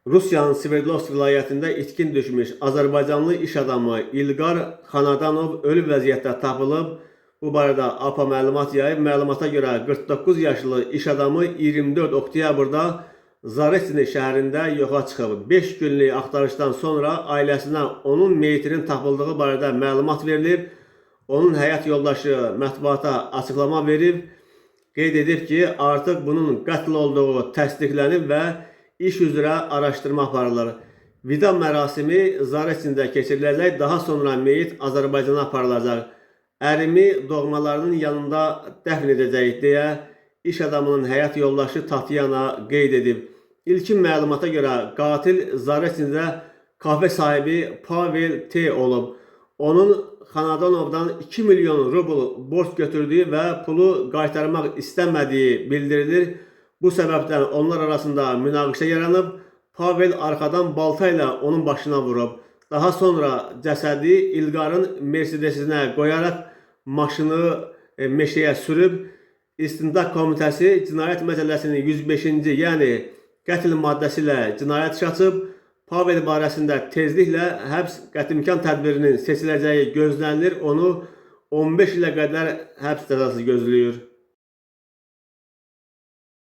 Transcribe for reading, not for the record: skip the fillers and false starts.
Rusiyanın Sverdlovsk vilayətində itkin düşmüş Azərbaycanlı iş adamı İlqar Xanadanov ölü vəziyyətdə tapılıb. Bu barədə APA məlumat yayıb. Məlumata görə 49 yaşlı iş adamı 24 oktyabrda Zaretini şəhərində yoxa çıxıb. 5 günlük axtarışdan sonra ailəsinə onun meyitinin tapıldığı barədə məlumat verilir. Onun həyat yoldaşı mətbuata açıqlama verib. Qeyd edib ki, artıq bunun qətl olduğu təsdiqlənib və iş üzrə araşdırma aparılır. Vida mərasimi Zaretində keçiriləcək, daha sonra meyit Azərbaycana aparılacaq. Ərimi doğmalarının yanında dəfn edəcək deyə iş adamının həyat yoldaşı Tatyana qeyd edib. İlkin məlumata görə qatil Zaretində kafe sahibi Pavel T. olub. Onun Xanadanovdan 2 milyon rubl borc götürdüyü və pulu qaytarmaq istəmədiyi bildirilir. Bu səbəbdən onlar arasında münaqişə yaranıb. Pavel arxadan balta ilə onun başına vurub. Daha sonra cəsədi İlqarın Mercedesinə qoyaraq maşını meşəyə sürüb. İstintaq Komitəsi Cinayət Məcəlləsinin 105-ci, yəni qətl maddəsi ilə cinayət işi açıb. Pavel barəsində tezliklə həbs qətimkan tədbirinin seçiləcəyi gözlənilir. Onu 15 ilə qədər həbs cəzası gözləyir.